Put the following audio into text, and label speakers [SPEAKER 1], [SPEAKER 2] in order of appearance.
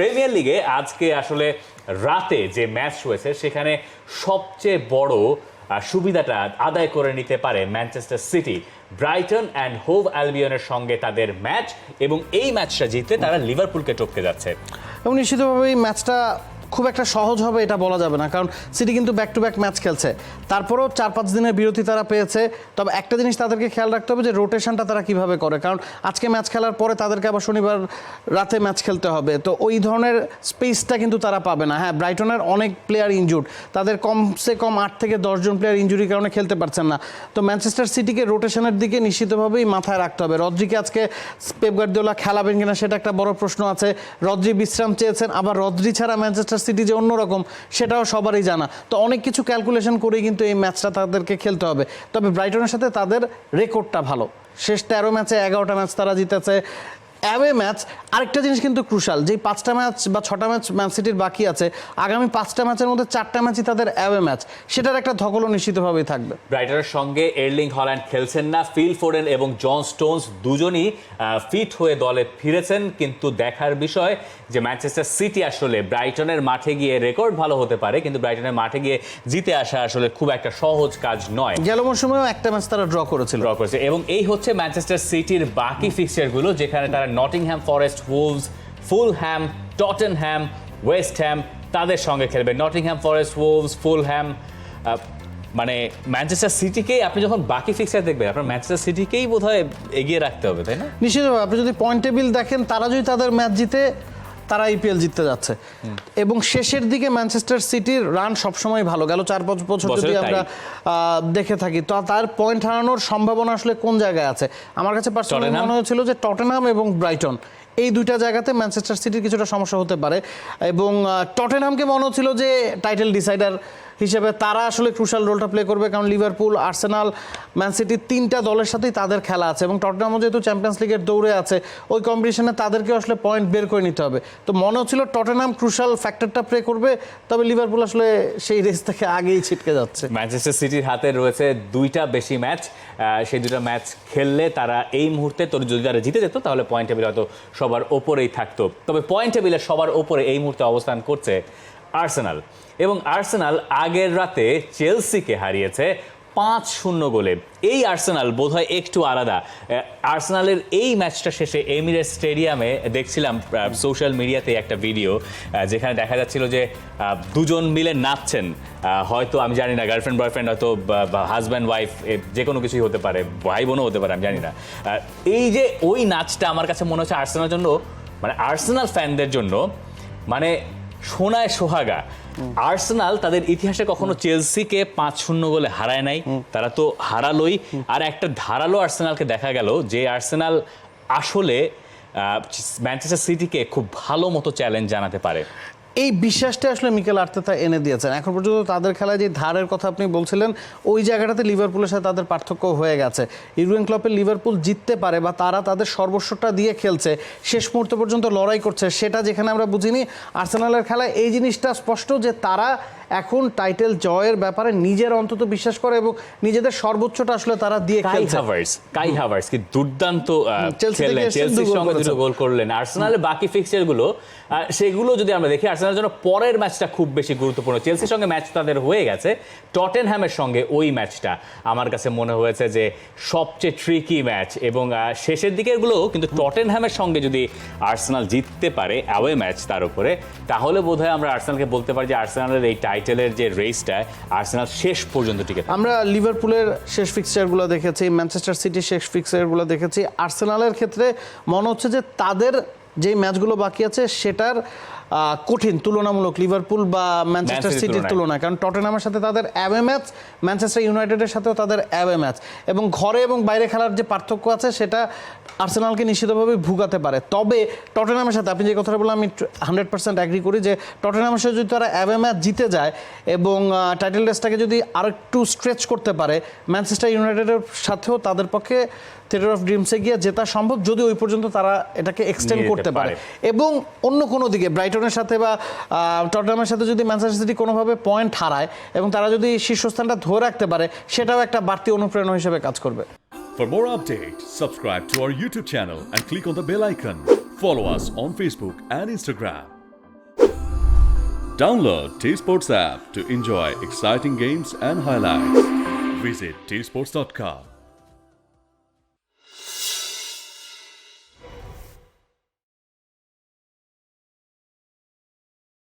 [SPEAKER 1] Premier লিগে আজকে আসলে রাতে যে ম্যাচ হয়েছে সেখানে সবচেয়ে বড় সুবিধাটা আদায় করে নিতে পারে Manchester City. Brighton and Hove অ্যালবিয়নের সঙ্গে তাদের ম্যাচ, এবং এই ম্যাচটা জিততে তারা লিভারপুলকে টপকে যাচ্ছে।
[SPEAKER 2] এবং নিশ্চিতভাবে এই ম্যাচটা খুব একটা সহজ হবে এটা বলা যাবে না, কারণ সিটি কিন্তু ব্যাক টু ব্যাক ম্যাচ খেলছে। তারপরেও 4-5 দিনের বিরতি তারা পেয়েছে। তবে একটা জিনিস তাদেরকে খেয়াল রাখতে হবে যে রোটেশনটা তারা কিভাবে করে, কারণ আজকে ম্যাচ খেলার পরে তাদেরকে আবার শনিবার রাতে ম্যাচ খেলতে হবে। তো ওই ধরনের স্পেসটা কিন্তু তারা পাবে না। হ্যাঁ, ব্রাইটনের অনেক প্লেয়ার ইনজুর্ড, তাদের কমসে কম 8 থেকে 10 জন প্লেয়ার ইনজুরির কারণে খেলতে পারছেন না। তো ম্যানচেস্টার সিটিকে রোটেশনের দিকে নিশ্চিতভাবেই মাথায় রাখতে হবে। রদ্রিকে আজকে পেপ গার্দিওলা খেলাবেন কিনা সেটা একটা বড় প্রশ্ন আছে। রদ্রি বিশ্রাম চেয়েছেন, আবার রদ্রি ছাড়া ম্যানচেস্টার সিটি যে অন্যরকম সেটাও সবারই জানা। তো অনেক কিছু ক্যালকুলেশন করেই কিন্তু এই ম্যাচটা তাদেরকে খেলতে হবে। তবে ব্রাইটনের সাথে তাদের রেকর্ডটা ভালো, শেষ 13 ম্যাচে 11টা ম্যাচ তারা জিতেছে। অ্যাওয়ে ম্যাচ আরেকটা জিনিস কিন্তু ক্রুশাল, যেই 5টা ম্যাচ বা 6টা ম্যাচ ম্যান সিটির বাকি আছে, আগামী 5টা ম্যাচের মধ্যে 4টা ম্যাচই তাদের অ্যাওয়ে ম্যাচ, সেটার একটা ধকলও নিশ্চিতভাবেই থাকবে।
[SPEAKER 1] ব্রাইটনের সঙ্গে এর্লিং হল্যান্ড খেলছেন না, ফিল ফোডেন এবং জন স্টোনস দুজনই ফিট হয়ে দলে ফিরেছেন। কিন্তু দেখার বিষয় যে ম্যানচেস্টার সিটি আসলে ব্রাইটনের মাঠে গিয়ে রেকর্ড ভালো হতে পারে, কিন্তু ব্রাইটনের মাঠে গিয়ে জিতে আসা আসলে খুব একটা সহজ কাজ নয়।
[SPEAKER 2] গেল মৌসুমেও একটা ম্যাচ তারা ড্র করেছে।
[SPEAKER 1] এবং এই হচ্ছে ম্যানচেস্টার সিটির বাকি ফিক্সচারগুলো, যেখানে তারা Nottingham Forest, Wolves, Fulham, Tottenham, West Ham তাদের সঙ্গে খেলবে। নটিংহ্যাম ফরেস্ট, উলভস, ফুলহ্যাম, মানে ম্যানচেস্টার সিটিকেই আপনি যখন বাকি ফিক্সচার দেখবেন আপনার ম্যানচেস্টার সিটিকেই বোধহয় এগিয়ে রাখতে হবে, তাই না?
[SPEAKER 2] নিশ্চিতভাবে আপনি যদি পয়েন্ট টেবিল দেখেন, তারা যদি তাদের ম্যাচ জিতে তারা আইপিএল জিততে যাচ্ছে। এবং শেষের দিকে ম্যানচেস্টার সিটির রান সবসময় ভালো, গেল 4-5 বছর যদি আমরা দেখে থাকি, তো তার পয়েন্ট হারানোর সম্ভাবনা আসলে কোন জায়গায় আছে? আমার কাছে পার্সোনালি মনে হয়েছিল যে টটেনহাম এবং ব্রাইটন এই দুইটা জায়গাতে ম্যানচেস্টার সিটির কিছুটা সমস্যা হতে পারে। এবং টটেনহামকে মনে হচ্ছিল যে টাইটেল ডিসাইডার হিসেবে তারা আসলে ক্রুশাল রোলটা প্লে করবে, কারণ লিভারপুল, আর্সেনাল, ম্যান সিটি 3টা দলের সাথেই তাদের খেলা আছে, এবং টটেনহামও যেহেতু চ্যাম্পিয়ন্স লিগের দৌড়ে আছে, ওই কম্পিটিশনে তাদেরকে আসলে পয়েন্ট বের করে নিতে হবে। তো মনে হচ্ছিল টটেনহাম ক্রুশাল ফ্যাক্টরটা প্লে করবে, তবে লিভারপুল আসলে সেই রেস থেকে আগেই ছিটকে যাচ্ছে।
[SPEAKER 1] ম্যানচেস্টার সিটির হাতে রয়েছে 2টা বেশি ম্যাচ, সেই 2টা ম্যাচ খেললে তারা এই মুহূর্তে যদি তারা জিতে যেত তাহলে পয়েন্ট টেবিল হয়তো সবার ওপরেই থাকতো। তবে পয়েন্ট টেবিলের সবার ওপরে এই মুহূর্তে অবস্থান করছে আর্সেনাল, এবং আর্সেনাল আগের রাতে চেলসিকে হারিয়েছে 5-0 গোলে। এই আর্সেনাল বোধহয় একটু আলাদা। আর্সেনালের এই ম্যাচটা শেষে এমিরেটস স্টেডিয়ামে দেখছিলাম সোশ্যাল মিডিয়াতে একটা ভিডিও, যেখানে দেখা যাচ্ছিল যে দুজন মিলে নাচছেন। হয়তো আমি জানি না, গার্লফ্রেন্ড বয়ফ্রেন্ড, হয়তো হাজব্যান্ড ওয়াইফ, যে কোনো কিছুই হতে পারে, ভাই বোনও হতে পারে, আমি জানি না। এই যে ওই নাচটা আমার কাছে মনে হচ্ছে আর্সেনালের জন্য, মানে আর্সেনাল ফ্যানদের জন্য মানে সোনায় সোহাগা। আর্সেনাল তাদের ইতিহাসে কখনো চেলসিকে 5-0 গোলে হারায় নাই, তারা তো হারালোই। আর একটা ধারালো আর্সেনালকে দেখা গেল, যে আর্সেনাল আসলে ম্যানচেস্টার সিটিকে খুব ভালো মতো চ্যালেঞ্জ জানাতে পারে।
[SPEAKER 2] এই বিশ্বাসটা আসলে মিকেল আর্তেতা এনে দিয়েছেন। এখন পর্যন্ত তাদের খেলায় যে ধারের কথা আপনি বলছিলেন, ওই জায়গাটাতে লিভারপুলের সাথে তাদের পার্থক্য হয়ে গেছে। ইউর্গেন ক্লপের লিভারপুল জিততে পারে, বা তারা তাদের সর্বস্বটা দিয়ে খেলছে, শেষ মুহূর্ত পর্যন্ত লড়াই করছে, সেটা যেখানে আমরা বুঝিনি। আর্সেনালের খেলায় এই জিনিসটা স্পষ্ট যে তারা এখন টাইটেল জয়ের ব্যাপারে নিজের অন্তত বিশ্বাস করে, এবং নিজেদের সর্বোচ্চটা আসলে তারা দিয়ে খেলছে।
[SPEAKER 1] কাই হাভার্টস কি দুর্দান্ত খেললেন, চেলসির সঙ্গে 2 গোল করলেন। আর্সেনালের বাকি ফিক্সচারগুলো, সেগুলো যদি আমরা দেখি, আর্সেনালের জন্য পরের ম্যাচটা খুব বেশি গুরুত্বপূর্ণ। চেলসির সঙ্গে ম্যাচ তাদের হয়ে গেছে, টটেনহ্যামের সঙ্গে ওই ম্যাচটা আমার কাছে মনে হয়েছে যে সবচেয়ে ট্রিকি ম্যাচ। এবং শেষের দিকেরগুলো কিন্তু টটেনহ্যামের সঙ্গে যদি আর্সেনাল জিততে পারে অ্যাওয়ে ম্যাচ তার উপরে, তাহলে বোধহয় আমরা আর্সেনালকে বলতে পারি যে আর্সেনালের এই টাইটেলের যে রেসটা আর্সেনাল শেষ পর্যন্ত টিকে থাকে।
[SPEAKER 2] আমরা লিভারপুলের শেষ ফিক্সচারগুলো দেখেছি, ম্যানচেস্টার সিটির শেষ ফিক্সচারগুলো দেখেছি। আর্সেনালের ক্ষেত্রে মনে হচ্ছে যে তাদের যেই ম্যাচগুলো বাকি আছে সেটার কঠিন তুলনামূলক লিভারপুল বা ম্যানচেস্টার সিটির তুলনায়, কারণ টটেনহামের সাথে তাদের অ্যাওয়ে ম্যাচ, ম্যানচেস্টার ইউনাইটেডের সাথেও তাদের অ্যাওয়ে ম্যাচ, এবং ঘরে এবং বাইরে খেলার যে পার্থক্য আছে সেটা আর্সেনালকে নিশ্চিতভাবে ভুগাতে পারে। তবে টটেনহামের সাথে আপনি যে কথাটা বললেন আমি 100% অ্যাগ্রি করি, যে টটেনহামের সাথে যদি তারা অ্যাওয়ে ম্যাচ জিতে যায় এবং টাইটেল রেসটাকে যদি আরেকটু স্ট্রেচ করতে পারে, ম্যানচেস্টার ইউনাইটেডের সাথেও তাদের পক্ষে থিয়েটার অফ ড্রিমসে গিয়ে জেতা সম্ভব, যদি ওই পর্যন্ত তারা এটাকে এক্সটেন্ড করতে পারে। এবং অন্য কোনো দিকে ব্রাইটনের সাথে বা টটেনহামের সাথে যদি ম্যানচেস্টার সিটি কোনোভাবে পয়েন্ট হারায় এবং তারা যদি শীর্ষস্থানটা ধরে রাখতে পারে, সেটাও একটা বাড়তি অনুপ্রেরণা হিসেবে কাজ করবে।
[SPEAKER 3] For more updates, subscribe to our YouTube channel and click on the bell icon. Follow us on Facebook and Instagram. Download T Sports app to enjoy exciting games and highlights. Visit tsports.com.